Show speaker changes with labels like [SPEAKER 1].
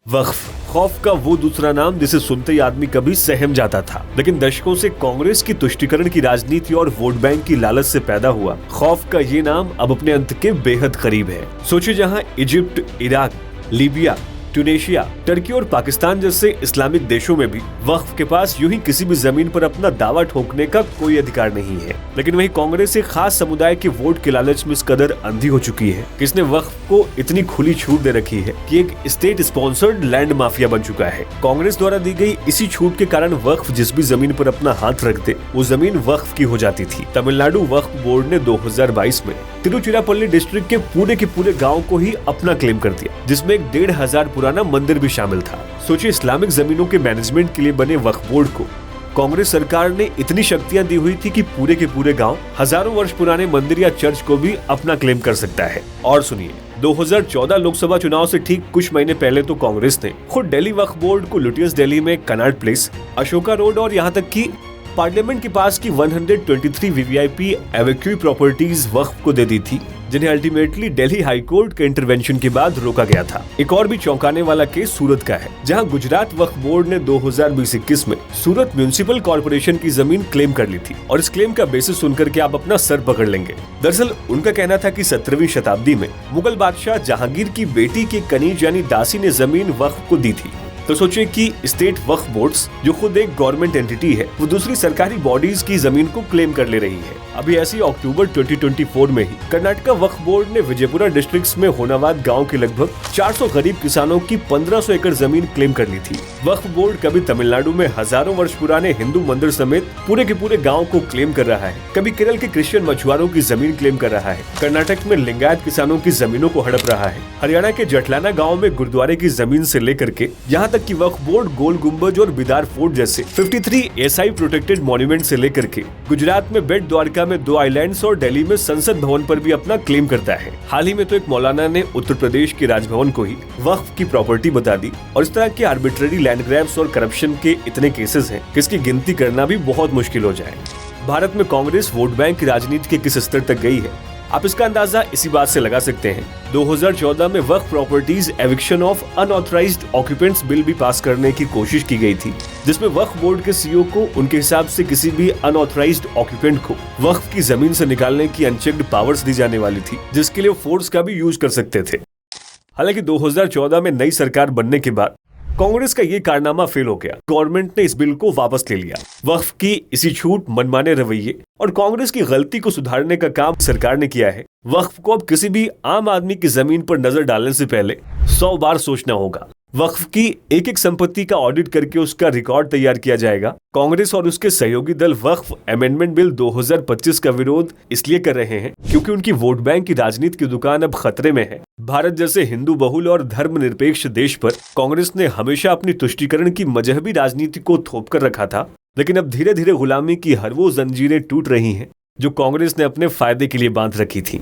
[SPEAKER 1] वक्फ खौफ का वो दूसरा नाम जिसे सुनते ही आदमी कभी सहम जाता था, लेकिन दशकों से कांग्रेस की तुष्टीकरण की राजनीति और वोट बैंक की लालच से पैदा हुआ खौफ का ये नाम अब अपने अंत के बेहद करीब है। सोचिए, जहां Egypt, Iraq, Libya, Tunisia, Turkey और पाकिस्तान जैसे इस्लामिक देशों में भी वक्फ के पास यूं ही किसी भी जमीन पर अपना दावा ठोकने का कोई अधिकार नहीं है, लेकिन वही कांग्रेस एक खास समुदाय के वोट के लालच में इस कदर अंधी हो चुकी है कि इसने वक्फ को इतनी खुली छूट दे रखी है कि एक स्टेट स्पॉन्सर्ड लैंड माफिया बन चुका है। कांग्रेस द्वारा दी गई इसी छूट के कारण वक्फ जिस भी जमीन पर अपना हाथ रखते वो जमीन वक्फ की हो जाती थी। तमिलनाडु वक्फ बोर्ड ने 2022 में तिरुचिरापल्ली डिस्ट्रिक्ट के पूरे गाँव को ही अपना क्लेम कर दिया, जिसमें एक 1500 पुराना मंदिर भी शामिल था। सोचिए, इस्लामिक जमीनों के मैनेजमेंट के लिए बने वक्फ बोर्ड को कांग्रेस सरकार ने इतनी शक्तियां दी हुई थी कि पूरे के पूरे गांव हजारों वर्ष पुराने मंदिर या चर्च को भी अपना क्लेम कर सकता है। और सुनिए, 2014 लोकसभा चुनाव से ठीक कुछ महीने पहले तो कांग्रेस ने खुद दिल्ली वक्फ बोर्ड को लुटियंस दिल्ली में कनॉट प्लेस, अशोका रोड और यहाँ तक कि पार्लियामेंट के पास की 123 वीवीआईपी एवेक्यू प्रॉपर्टीज वक्फ को दे दी थी, जिन्हें अल्टीमेटली दिल्ली हाई कोर्ट के इंटरवेंशन के बाद रोका गया था। एक और भी चौंकाने वाला केस सूरत का है, जहां गुजरात वक्फ बोर्ड ने 2020-21 में सूरत म्यूनिसिपल कॉर्पोरेशन की जमीन क्लेम कर ली थी। और इस क्लेम का बेसिस सुनकर के आप अपना सर पकड़ लेंगे। दरअसल उनका कहना था कि 17वीं शताब्दी में मुगल बादशाह जहांगीर की बेटी की कनीज यानी दासी ने जमीन वक्फ को दी थी। तो सोचिए कि स्टेट वक्फ बोर्ड्स, जो खुद एक गवर्नमेंट एंटिटी है, वो दूसरी सरकारी बॉडीज की जमीन को क्लेम कर ले रही है। अभी ऐसी अक्टूबर 2024 में ही कर्नाटका वक्फ बोर्ड ने विजयपुरा डिस्ट्रिक्ट में होनावाद गांव के लगभग 400 गरीब किसानों की 1500 एकड़ जमीन क्लेम कर ली थी। वक्फ बोर्ड कभी तमिलनाडु में हजारों वर्ष पुराने हिंदू मंदिर समेत पूरे के पूरे गाँव को क्लेम कर रहा है, कभी केरल के क्रिश्चियन मछुआरों की जमीन क्लेम कर रहा है, कर्नाटक में लिंगायत किसानों की जमीनों को हड़प रहा है, हरियाणा के जटलाना गाँव में गुरुद्वारे की जमीन से लेकर के यहाँ तक कि वक्फ बोर्ड गोल गुम्बज और बिदार फोर्ट जैसे 53 एसआई प्रोटेक्टेड मॉन्यूमेंट से लेकर के गुजरात में बेट द्वारका में 2 आइलैंड्स और दिल्ली में संसद भवन पर भी अपना क्लेम करता है। हाल ही में तो एक मौलाना ने उत्तर प्रदेश के राजभवन को ही वक्फ की प्रॉपर्टी बता दी। और इस तरह के आर्बिट्ररी लैंड ग्रैब्स और करप्शन के इतने केसेस हैं कि इसकी गिनती करना भी बहुत मुश्किल हो जाए। भारत में कांग्रेस वोट बैंक की राजनीति के किस स्तर तक गई है, आप इसका अंदाजा इसी बात से लगा सकते हैं। 2014 में वक्फ properties eviction of unauthorised occupants bill भी पास करने की कोशिश की गई थी, जिसमें वक्फ बोर्ड के सीईओ को उनके हिसाब से किसी भी अनऑथराइज्ड ऑक्यूपेंट को वक्फ की जमीन से निकालने की अनचेक्ड पावर्स दी जाने वाली थी, जिसके लिए फोर्स का भी यूज कर सकते थे। हालांकि 2014 में नई सरकार बनने के बाद कांग्रेस का ये कारनामा फेल हो गया। गवर्नमेंट ने इस बिल को वापस ले लिया। वक्फ की इसी छूट, मनमाने रवैये और कांग्रेस की गलती को सुधारने का काम सरकार ने किया है। वक्फ को अब किसी भी आम आदमी की जमीन पर नजर डालने से पहले 100 बार सोचना होगा। वक्फ की एक एक संपत्ति का ऑडिट करके उसका रिकॉर्ड तैयार किया जाएगा। कांग्रेस और उसके सहयोगी दल वक्फ अमेंडमेंट बिल 2025 का विरोध इसलिए कर रहे हैं क्योंकि उनकी वोट बैंक की राजनीति की दुकान अब खतरे में है। भारत जैसे हिंदू बहुल और धर्मनिरपेक्ष देश पर कांग्रेस ने हमेशा अपनी तुष्टीकरण की मजहबी राजनीति को थोप कर रखा था, लेकिन अब धीरे धीरे गुलामी की हर वो जंजीरें टूट रही हैं जो कांग्रेस ने अपने फायदे के लिए बांध रखी थी।